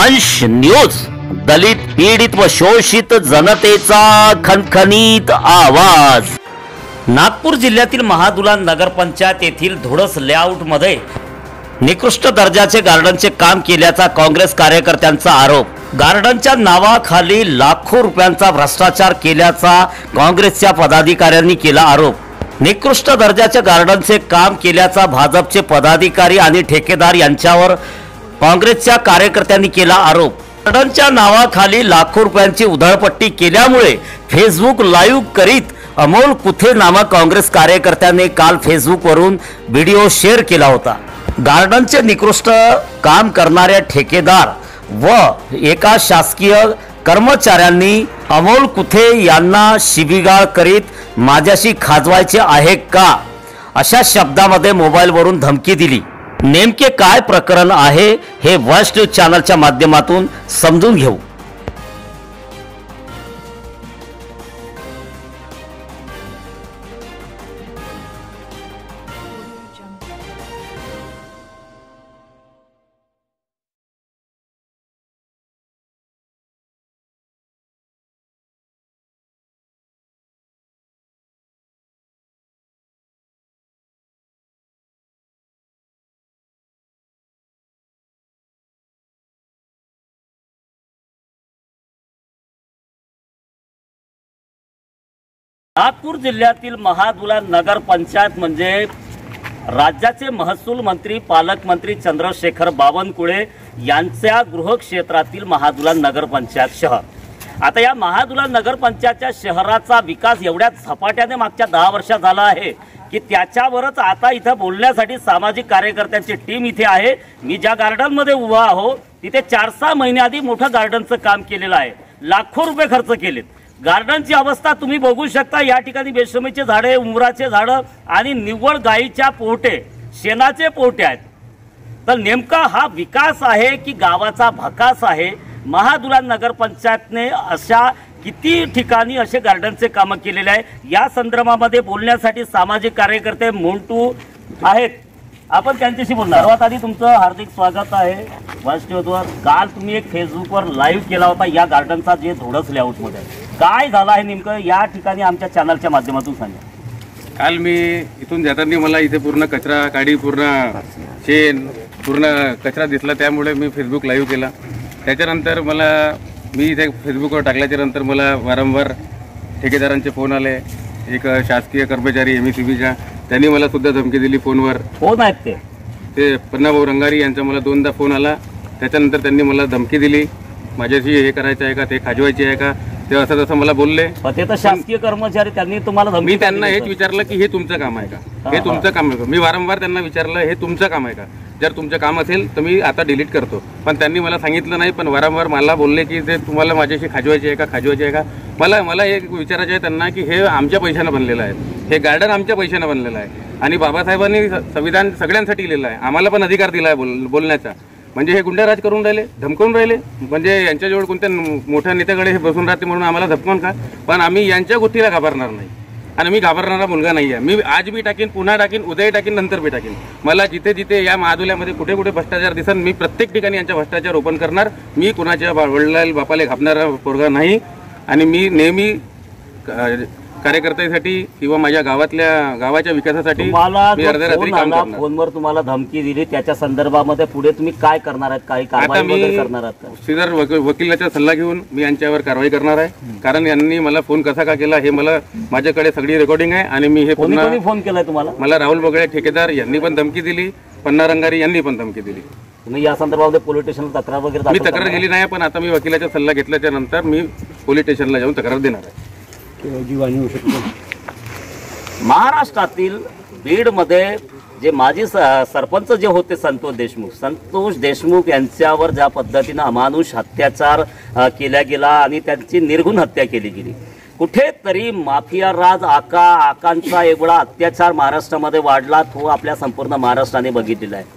वंश न्यूज, दलित पीडित व शोषित जनतेचा खणखणीत आवाज। नागपूर जिल्ह्यातील महादुलान नगरपंचायत येथील धुळस लेआउट मध्ये निकृष्ट दर्जाचे गार्डनचे काम केल्याचा काँग्रेस कार्यकर्त्यांचा आरोप। गार्डनच्या नावाखाली लाखो रुपयांचा भ्रष्टाचार केल्याचा काँग्रेसच्या पदाधिकाऱ्यांनी केला आरोप। निकृष्ट दर्जाचे गार्डनचे काम केल्याचा भाजपचे पदाधिकारी आणि ठेकेदार यांच्यावर काँग्रेसच्या कार्यकर्त्यांनी केला आरोप। गार्डनच्या नावाखाली लाखो रुपयांची उधळपट्टी केल्यामुळे फेसबुक लाईव्ह करीत अमोल कुथे नामक काँग्रेस कार्यकर्त्याने काल फेसबुकवरून व्हिडिओ शेअर केला होता। गार्डनचे निकृष्ट काम करणाऱ्या ठेकेदार व एका शासकीय कर्मचाऱ्यांनी अमोल कुथे यांना शिवीगाळ करीत माझ्याशी खाजवायचे आहे का अशा शब्दामध्ये मोबाईलवरून धमकी दिली। नेमके काय प्रकरण आहे हे वंश न्यूज चॅनलच्या माध्यमातून समजून घेऊ। नागपूर जिल्ह्यातील महादुलान नगर पंचायत म्हणजे राज्याचे महसूल मंत्री पालकमंत्री चंद्रशेखर बावनकुळे यांच्या गृहक्षेत्रातील महादुलान नगर पंचायत शहर। आता या महादुलान नगर पंचायतच्या शहराचा विकास एवढ्या झपाट्याने मागच्या 10 वर्षात झाला आहे की त्याच्यावरच आता इथं बोलण्यासाठी सामाजिक कार्यकर्त्यांची टीम इथे आहे। मी ज्या गार्डन मध्ये उभा आहो तिथे 4-6 महिन्याआधी मोठं गार्डनचं काम केलेलं आहे, लाखो रुपये खर्च केलेत। गार्डनची अवस्था तुम्ही बघू शकता। या ठिकाणी बेशमीचे झाडे, उंबराचे झाडं आणि निव्वळ गायीच्या पोहटे, शेणाचे पोहटे आहेत। तर नेमका हा विकास आहे की गावाचा भकास आहे? महादुलान नगरपंचायतने अशा किती ठिकाणी असे गार्डनचे कामं केलेले आहे या संदर्भामध्ये बोलण्यासाठी सामाजिक कार्यकर्ते मोंटू आहेत। आपण त्यांच्याशी बोलणार। सर्वात आधी तुमचं हार्दिक स्वागत आहे वंश न्यूजवर। काल तुम्ही एक फेसबुकवर लाईव्ह केला होता या गार्डनचा, जे धुळस लेआउटमध्ये काय झालं आहे नेमकं या ठिकाणी आमच्या चॅनलच्या माध्यमातून सांगा। काल मी इथून जाताना मला इथे पूर्ण कचरा काडी, पूर्ण शेण, पूर्ण कचरा दिसला, त्यामुळे मी फेसबुक लाईव्ह केला। त्याच्यानंतर मी इथे फेसबुकवर टाकल्याच्या नंतर मला वारंवार ठेकेदारांचे फोन आले। एक शासकीय कर्मचारी MECBच्या त्यांनी मला सुद्धा धमकी दिली फोनवर। कोण आहेत ते? पन्नाभाऊ रंगारी यांचा मला 2दा फोन आला। त्याच्यानंतर त्यांनी मला धमकी दिली, माझ्याशी हे करायचं आहे का, ते खाजवायचे आहे का, ते असं तसं मला बोलले। ते तर शासकीय कर्मचारी, त्यांनी तुम्हाला धमकी? मी त्यांना हेच विचारलं की हे तुमचं काम आहे का, हे तुमचं काम आहे का। मी वारंवार त्यांना विचारलं हे तुमचं काम आहे का, जर तुमचं काम असेल तर मी आता डिलीट करतो। पण त्यांनी मला सांगितलं नाही, पण वारंवार मला बोलले की ते तुम्हाला माझ्याशी खाजवायचे आहे का, खाजवायचे आहे का। मला एक विचारायचं आहे त्यांना की हे आमच्या पैशानं बनलेलं आहे, हे गार्डन आमच्या पैशानं बनलेलं आहे आणि बाबासाहेबांनी संविधान सगळ्यांसाठी लिहिलं आहे, आम्हाला पण अधिकार दिला आहे बोलण्याचा। म्हणजे हे गुंडाराज करून राहिले, धमकवून राहिले। म्हणजे यांच्याजवळ कोणत्या मोठ्या नेत्याकडे हे बसून राहते म्हणून आम्हाला धमकवून का? पण आम्ही यांच्या गोष्टीला घाबरणार नाही आणि मी घाबरणारा मुलगा नाही आहे। मी आज बी टाकीन, पुन्हा टाकीन, उद्याही टाकीन, नंतर बी टाकीन। मला जिथे जिथे या महादुल्यामध्ये कुठे कुठे भ्रष्टाचार दिसन मी प्रत्येक ठिकाणी यांच्या भ्रष्टाचार ओपन करणार। मी कुणाच्या वडिलाला बापाला घाबणारा पोरगा नाही आणि मी नेहमी कार्यकर्त्यासाठी किंवा माझ्या गावाच्या विकासासाठी मी अर्धरात्री काम करणार। फोनवर तुम्हाला धमकी दिली, त्याच्या संदर्भामध्ये पुढे तुम्ही काय करणार आहात? काही कारवाई वगैरे करणार आहात? सीधर वकिलाचा सल्ला घेऊन मी यांच्यावर कारवाई करणार आहे, कारण यांनी मला फोन कसा का केला हे माझ्याकडे सगळी रेकॉर्डिंग आहे। आणि मी हे कोणी फोन केलाय तुम्हाला? मला राहुल बगळे ठेकेदार यांनी पण धमकी दिली, पन्ना रंगारी यांनी पण धमकी दिली। तुम्ही या संदर्भामध्ये पोलीस स्टेशनला तक्रार वगैरे? मी तक्रार गेली नाही, पण आता मी वकिलाचा सल्ला घेतल्याच्या नंतर मी पोलीस स्टेशनला जाऊन तक्रार देणार आहे। महाराष्ट्रातील बीडमध्ये जे माजी सरपंच जे होते संतोष देशमुख यांच्यावर ज्या पद्धतीने अमानुष अत्याचार केला गेला आणि त्यांची निर्घुण हत्या केली गेली, कुठेतरी माफिया राज आकांचा एवढा अत्याचार महाराष्ट्रामध्ये वाढला, तो आपल्या संपूर्ण महाराष्ट्राने बघितलेला आहे।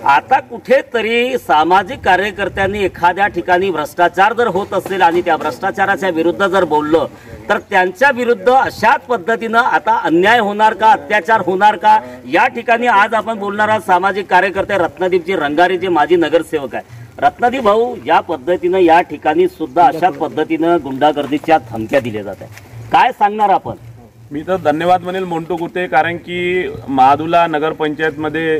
आता कुठेतरी सामाजिक कार्यकर्त्यांनी एखाद्या ठिकाणी भ्रष्टाचार जर होत असेल आणि त्या भ्रष्टाचाराच्या विरुद्ध जर बोललं तर त्यांच्या विरुद्ध अशाच पद्धतीने आता अन्याय होणार का, अत्याचार होणार का, या ठिकाणी आज आपण बोलणार आहोत सामाजिक कार्यकर्ते रत्नदीपजी रंगारी जे माजी नगरसेवक आहे। रत्नाजी भाऊ, या पद्धतीनं या ठिकाणी सुद्धा अशाच पद्धतीनं गुंडागर्दीच्या धमक्या दिल्या जात आहे, काय सांगणार आपण? मी तर धन्यवाद म्हणेल मोंटू कुटे, कारण की महादुला नगरपंचायतमध्ये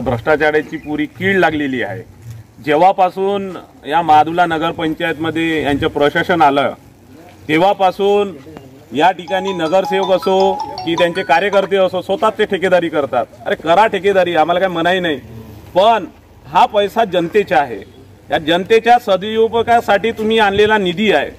भ्रष्टाचाराची पुरी कीड लागलेली आहे. जेव्हापासून या महादुला नगरपंचायतमध्ये यांचं प्रशासन आलं तेव्हापासून या ठिकाणी नगरसेवक असो की त्यांचे कार्यकर्ते असो स्वतःच ते ठेकेदारी करतात. अरे करा ठेकेदारी, आम्हाला काही मनाई नाही, पण हा पैसा जनतेचा आहे. या जनतेच्या सदुपयोगासाठी तुम्ही आणलेला निधी आहे,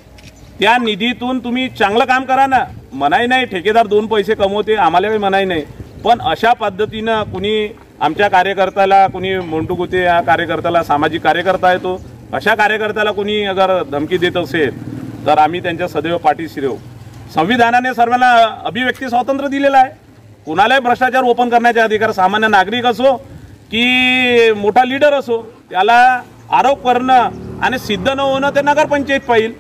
त्या निधीतून तुम्ही चांगलं काम करा ना. मनाई नाही, ठेकेदार 2 पैसे कमवते, आम्हाला काही मनाई नाही, पण अशा पद्धतीनं कुणी आमच्या कार्यकर्त्याला, कुणी मोंटू कुटे या कार्यकर्त्याला, सामाजिक कार्यकर्ता आहे तो, अशा कार्यकर्त्याला कुणी अगर धमकी देत असेल तर आम्ही त्यांच्या सदैव पाठीशी राहू. संविधानाने सर्वांना अभिव्यक्ती स्वातंत्र्य दिलेलं आहे, कुणालाही भ्रष्टाचार ओपन करण्याचे अधिकार, सामान्य नागरिक असो की मोठा लीडर असो, त्याला आरोप करणं आणि सिद्ध न होणं ते नगरपंचायत पाहिजे.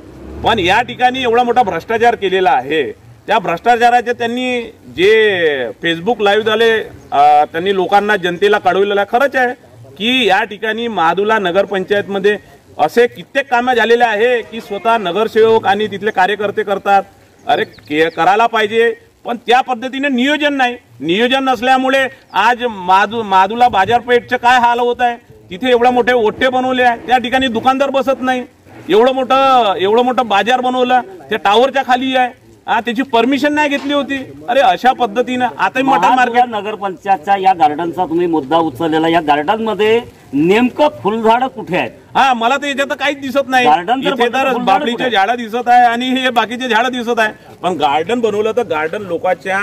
पण या ठिकाणी एवढा मोठा भ्रष्टाचार केलेला आहे, त्या भ्रष्टाचाराचे त्यांनी जे फेसबुक लाईव्ह झाले त्यांनी लोकांना, जनतेला कळवलेलं आहे. खरंच आहे की या ठिकाणी महादुला नगरपंचायतमध्ये असे कित्येक कामं झालेले आहे की स्वतः नगरसेवक आणि तिथले कार्यकर्ते करतात. अरे करायला पाहिजे, पण त्या पद्धतीने नियोजन नाही. नियोजन नसल्यामुळे आज महादुला बाजारपेठचे काय हाल होत आहे. तिथे एवढे मोठे ओट्टे बनवले आहे, त्या ठिकाणी दुकानदार बसत नाही. एवढं मोठं बाजार बनवलं, ते टावरच्या खाली आहे, त्याची परमिशन नाही घेतली होती. अरे अशा पद्धतीनं आता मटन मार्केट नगरपंचायतच्या या गार्डनचा तुम्ही मुद्दा उचललेला, या गार्डन मध्ये नेमकं फुलझाड कुठे आहेत? मला तर याच्यात काहीच दिसत नाही. इथे तर बापडीचे झाडं दिसत आहे आणि हे बाकीचे झाडं दिसत आहे, पण गार्डन बनवलं तर गार्डन लोकांच्या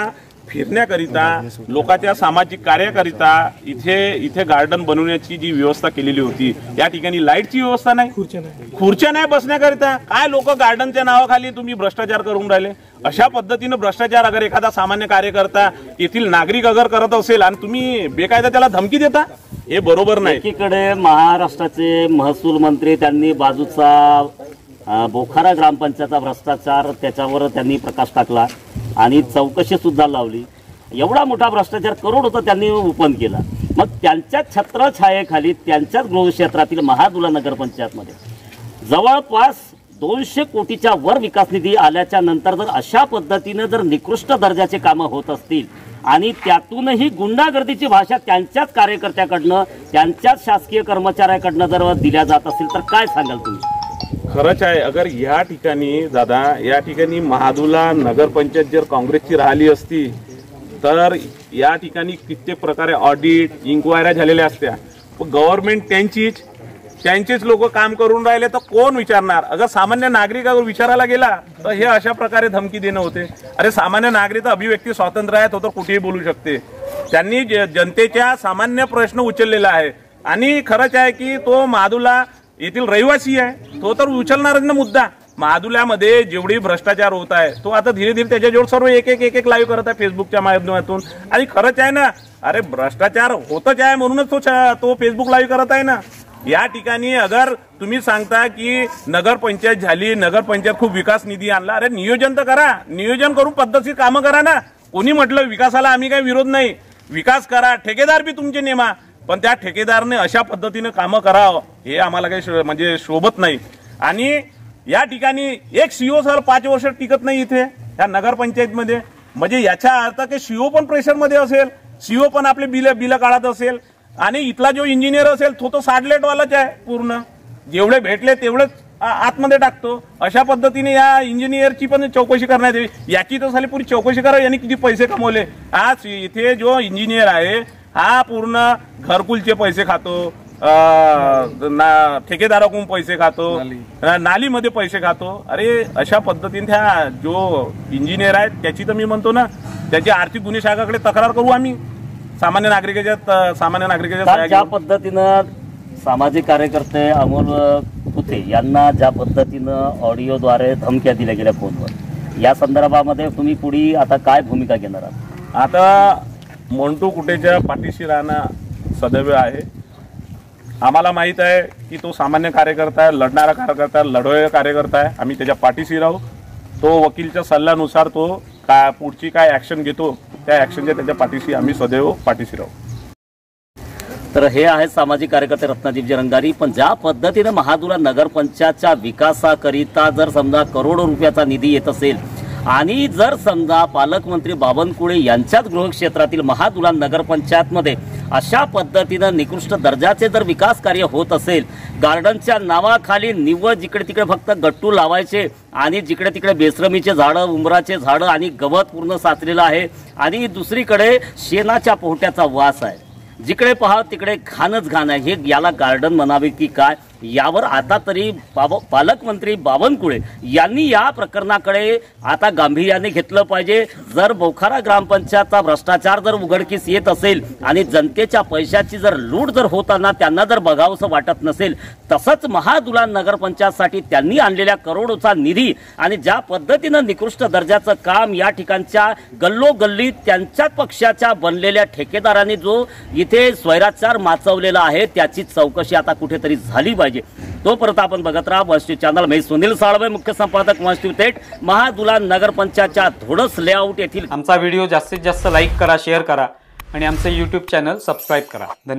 फिरण्याकरिता, लोकांच्या सामाजिक कार्याकरिता इथे गार्डन बनवण्याची जी व्यवस्था केलेली होती, या ठिकाणी लाईटची व्यवस्था नाही, खुर्च्या नाही बसण्याकरिता. काय लोक गार्डनच्या नावाखाली तुम्ही भ्रष्टाचार करून राहिले. अशा पद्धतीनं भ्रष्टाचार अगर एखादा सामान्य कार्यकर्ता, येथील नागरिक अगर करत असेल आणि तुम्ही बेकायदा त्याला धमकी देता, हे बरोबर नाही. एकीकडे महाराष्ट्राचे महसूल मंत्री त्यांनी बाजूचा बोखारा ग्रामपंचायतचा भ्रष्टाचार त्याच्यावर त्यांनी प्रकाश टाकला आणि चौकशी सुद्धा लावली. एवढा मोठा भ्रष्टाचार करोडचा त्यांनी ओपन केला. मग त्यांच्याच छत्रछायेखाली त्यांच्याच गृहक्षेत्रातील महादुला नगरपंचायतमध्ये जवळपास 200 कोटीच्या वर विकास निधी आल्याच्या नंतर जर अशा पद्धतीने जर निकृष्ट दर्जाचे कामं होत असतील आणि त्यातूनही गुंडागर्दीची भाषा त्यांच्याच कार्यकर्त्याकडनं, त्यांच्याच शासकीय कर्मचाऱ्याकडनं जर दिल्या जात असेल तर काय सांगाल तुम्ही? खरंच आहे. अगर या ठिकाणी दादा, या ठिकाणी महादुला नगरपंचायत जर काँग्रेसची राहिली असती तर या ठिकाणी कित्येक प्रकारे ऑडिट, इन्क्वायऱ्या झालेल्या असत्या. गव्हर्नमेंट त्यांचीच लोक काम करून राहिले तर कोण विचारणार? अगर सामान्य नागरिक अगर विचारायला गेला तर हे अशा प्रकारे धमकी देणं होते. अरे सामान्य नागरिक अभिव्यक्ती स्वातंत्र्य आहे, तो तर कुठेही बोलू शकते. त्यांनी जनतेच्या सामान्य प्रश्न उचललेला आहे आणि खरंच आहे की तो महादुला येथील रहिवासी आहे, तो तर उचलणारच ना मुद्दा. महादुल्यामध्ये जेवढी भ्रष्टाचार होत आहे तो आता धीरे धीरे त्याच्याजवळ सर्व एक लाईव्ह करत आहे फेसबुकच्या माध्यमातून. आणि खरंच आहे ना, अरे भ्रष्टाचार होतच आहे म्हणूनच तो फेसबुक लाईव्ह करत आहे ना. या ठिकाणी अगर तुम्ही सांगता की नगरपंचायत झाली, नगरपंचायत खूप विकास निधी आणला, अरे नियोजन तर करा, नियोजन करून पद्धतशीर कामं करा ना. कोणी म्हटलं विकासाला आम्ही काही विरोध नाही, विकास करा, ठेकेदार बी तुमचे नेमा, पण त्या ठेकेदारने अशा पद्धतीने कामं करावं हे आम्हाला काही म्हणजे शोभत नाही. आणि या ठिकाणी एक सीओ सर 5 वर्ष टिकत नाही इथे या नगरपंचायतमध्ये, म्हणजे याचा अर्थ की सीओ पण प्रेशरमध्ये असेल, सीओ पण आपले बिल काढत असेल आणि इथला जो इंजिनियर असेल तो साडलेटवालाच आहे. पूर्ण जेवढे भेटले तेवढेच आतमध्ये टाकतो. अशा पद्धतीने या इंजिनियरची पण चौकशी करण्यात यावी. याची तर झाली पुरी चौकशी करा, यांनी किती पैसे कमवले. आज इथे जो इंजिनियर आहे हा पूर्ण घरकुलचे पैसे खातो, ठेकेदाराकडून पैसे खातो, नालीमध्ये पैसे खातो. अरे अशा पद्धतीने त्या जो इंजिनियर आहे त्याची तर मी म्हणतो ना, त्याची आर्थिक गुन्हे शाखाकडे तक्रार करू आम्ही सामान्य नागरिकाच्या. ज्या पद्धतीनं सामाजिक कार्यकर्ते अमोल कुटे यांना ज्या पद्धतीनं ऑडिओद्वारे धमक्या दिल्या गेल्या फोनवर, या संदर्भामध्ये तुम्ही पुढे आता काय भूमिका घेणार आहात? आता मोंटू कुटेच्या पाठीशी राहणं सदैव आहे. आम्हाला माहीत आहे की तो सामान्य कार्यकर्ता आहे, लढणारा कार्यकर्ता आहे, लढवणारा कार्यकर्ता आहे. आम्ही त्याच्या पाठीशी राहू. तो वकीलच्या सल्ल्यानुसार तो पुढची काय ॲक्शन घेतो त्या ॲक्शनच्या त्याच्या पाठीशी आम्ही सदैव पाठीशी राहू. तर हे आहेत सामाजिक कार्यकर्ते रत्नाजीजी रंगारी. पण ज्या पद्धतीने महादुला नगरपंचायतच्या विकासाकरिता जर समजा करोडो रुपयाचा निधी येत असेल आणि जर समजा पालकमंत्री बावनकुळे यांच्याच गृहक्षेत्रातील महादुला नगरपंचायतमध्ये अशा पद्धतीनं निकृष्ट दर्जाचे जर विकास कार्य होत असेल, गार्डनच्या नावाखाली निव्वळ जिकडे तिकडे फक्त गट्टू लावायचे आणि जिकडे तिकडे बेसरमीचे झाडं, उंबराचे झाडं आणि गवत पूर्ण साचलेलं आहे आणि दुसरीकडे शेणाच्या पोहट्याचा वास आहे, जिकडे पहा तिकडे घाणच घाण आहे, हे याला गार्डन म्हणावे की काय, यावर आता तरी पालकमंत्री बावनकुळे यांनी या प्रकरणाकडे आता गांभीर्याने घेतलं पाहिजे. जर बोखारा ग्रामपंचायतचा भ्रष्टाचार जर उघडकीस येत असेल आणि जनतेच्या पैशाची जर लूट जर होताना त्यांना जर बघावंसं वाटत नसेल, तसंच महादुला नगरपंचायतसाठी त्यांनी आणलेल्या करोडोचा निधी आणि ज्या पद्धतीनं निकृष्ट दर्जाचं काम या ठिकाणच्या गल्लोगल्ली त्यांच्याच पक्षाच्या बनलेल्या ठेकेदारांनी जो इथे स्वैराचार माचवलेला आहे त्याची चौकशी आता कुठेतरी झाली पाहिजे. तोपर्यंत आपण बघत राहा वंश न्यूज चॅनल. मी सुनील साळवे, मुख्य संपादक वंश न्यूज थेट, महादुला नगरपंचायतच्या धोडस लेआउट येथील. आमचा व्हिडिओ जास्तीत जास्त लाईक करा, शेअर करा आणि आमचे यूट्यूब चॅनल सबस्क्राईब करा. धन्यवाद.